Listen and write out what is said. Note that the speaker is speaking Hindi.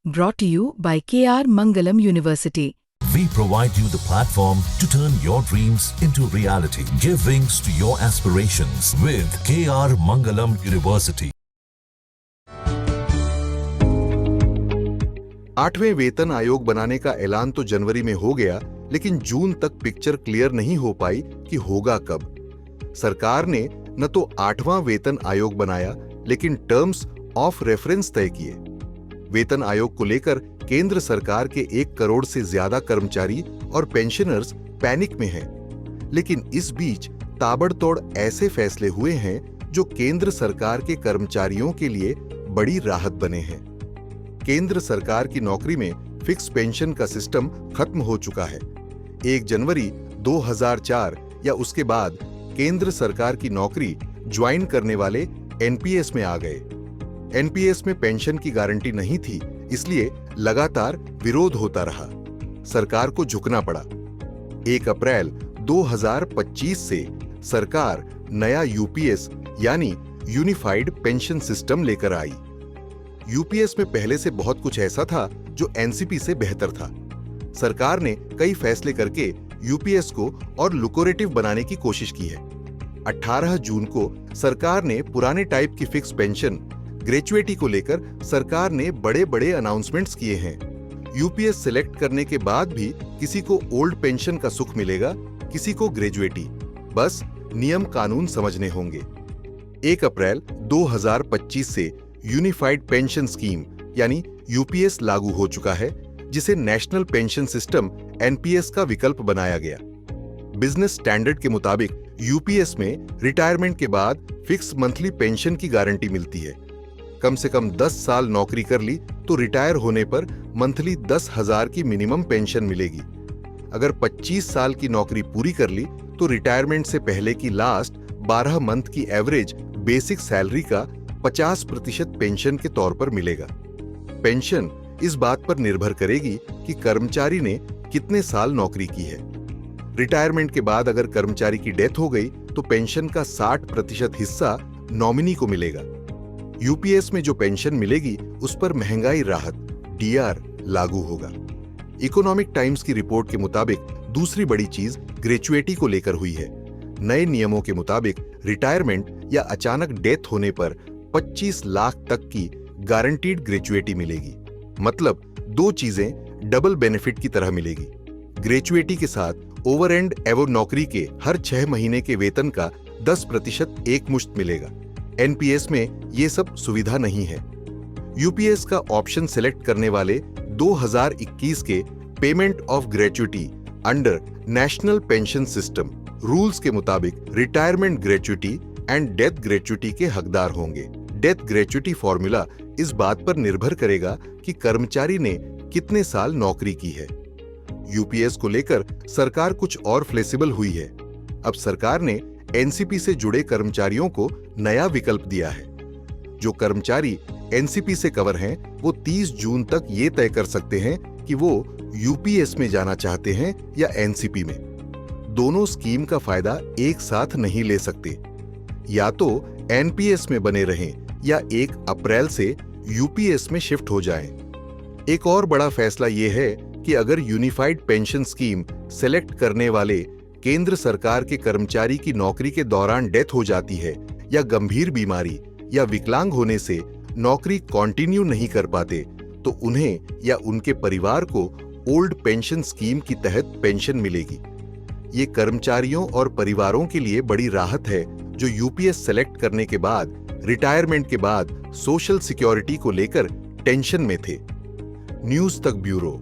brought to you by KR Mangalam University. We provide you the platform to turn your dreams into reality. Give wings to your aspirations with KR Mangalam University. 8वें वेतन आयोग बनाने का ऐलान तो जनवरी में हो गया, लेकिन जून तक पिक्चर क्लियर नहीं हो पाई कि होगा कब। सरकार ने न तो 8वां वेतन आयोग बनाया, लेकिन टर्म्स ऑफ रेफरेंस तय किए। वेतन आयोग को लेकर केंद्र सरकार के 1 करोड़ से ज्यादा कर्मचारी और पेंशनर्स पैनिक में हैं। लेकिन इस बीच ताबड़तोड़ ऐसे फैसले हुए हैं जो केंद्र सरकार के कर्मचारियों के लिए बड़ी राहत बने हैं। केंद्र सरकार की नौकरी में फिक्स पेंशन का सिस्टम खत्म हो चुका है। 1 जनवरी 2004 या उसके बाद केंद्र सरकार की नौकरी ज्वाइन करने वाले एनपीएस में आ गए। एनपीएस में पेंशन की गारंटी नहीं थी, इसलिए लगातार विरोध होता रहा। सरकार को झुकना पड़ा। 1 अप्रैल 2025 से सरकार नया यूपीएस यानी यूनिफाइड पेंशन सिस्टम लेकर आई। यूपीएस में पहले से बहुत कुछ ऐसा था जो एनसीपी से बेहतर था। सरकार ने कई फैसले करके यूपीएस को और लुक्रेटिव बनाने की कोशिश की है। 18 जून को सरकार ने पुराने टाइप की फिक्स पेंशन ग्रेचुएटी को लेकर सरकार ने बड़े बड़े अनाउंसमेंट्स किए हैं। यूपीएस सिलेक्ट करने के बाद भी किसी को ओल्ड पेंशन का सुख मिलेगा, किसी को ग्रेजुएटी। बस नियम कानून समझने होंगे। 1 अप्रैल 2025 से यूनिफाइड पेंशन स्कीम यानी यूपीएस लागू हो चुका है, जिसे नेशनल पेंशन सिस्टम एनपीएस का विकल्प बनाया गया। बिजनेस स्टैंडर्ड के मुताबिक यूपीएस में रिटायरमेंट के बाद फिक्स मंथली पेंशन की गारंटी मिलती है। कम से कम 10 साल नौकरी कर ली तो रिटायर होने पर मंथली 10,000 की मिनिमम पेंशन मिलेगी। अगर 25 साल की नौकरी पूरी कर ली तो रिटायरमेंट से पहले की लास्ट 12 मंथ की एवरेज बेसिक सैलरी का 50% पेंशन के तौर पर मिलेगा। पेंशन इस बात पर निर्भर करेगी कि कर्मचारी ने कितने साल नौकरी की है। रिटायरमेंट के बाद अगर कर्मचारी की डेथ हो गई तो पेंशन का 60% हिस्सा नॉमिनी को मिलेगा। यूपीएस में जो पेंशन मिलेगी उस पर महंगाई राहत डीआर लागू होगा। इकोनॉमिक टाइम्स की रिपोर्ट के मुताबिक दूसरी बड़ी चीज ग्रेचुएटी को लेकर हुई है। नए नियमों के मुताबिक रिटायरमेंट या अचानक डेथ होने पर 25 लाख तक की गारंटीड ग्रेचुएटी मिलेगी। मतलब 2 चीजें डबल बेनिफिट की तरह मिलेगी। ग्रेचुएटी के साथ ओवर एंड एवो नौकरी के हर 6 महीने के वेतन का 10% एकमुश्त मिलेगा। एनपीएस में ये सब सुविधा नहीं है। यूपीएस का ऑप्शन सिलेक्ट करने वाले 2021 के payment of gratuity under national pension system rules के मुताबिक retirement gratuity and death gratuity के हकदार होंगे। डेथ ग्रेचुइटी फॉर्मूला इस बात पर निर्भर करेगा कि कर्मचारी ने कितने साल नौकरी की है। यूपीएस को लेकर सरकार कुछ और फ्लेक्सिबल हुई है। अब सरकार ने एनसीपी से जुड़े कर्मचारियों को नया विकल्प दिया है। जो कर्मचारी एनसीपी से कवर हैं, वो 30 जून तक ये तय कर सकते हैं कि वो यूपीएस में जाना चाहते हैं या एनसीपी में। दोनों स्कीम का फायदा एक साथ नहीं ले सकते। या तो एनपीएस में बने रहें या 1 अप्रैल से यूपीएस में शिफ्ट हो जाएं। एक और बड़ा फैसला ये है कि अगर यूनिफाइड पेंशन स्कीम सेलेक्ट करने वाले केंद्र सरकार के कर्मचारी की नौकरी के दौरान डेथ हो जाती है या गंभीर बीमारी या विकलांग होने से नौकरी कंटिन्यू नहीं कर पाते, तो उन्हें या उनके परिवार को ओल्ड पेंशन स्कीम की तहत पेंशन मिलेगी। ये कर्मचारियों और परिवारों के लिए बड़ी राहत है जो यूपीएस सेलेक्ट करने के बाद रिटायरमेंट के बाद सोशल सिक्योरिटी को लेकर टेंशन में थे। न्यूज तक ब्यूरो।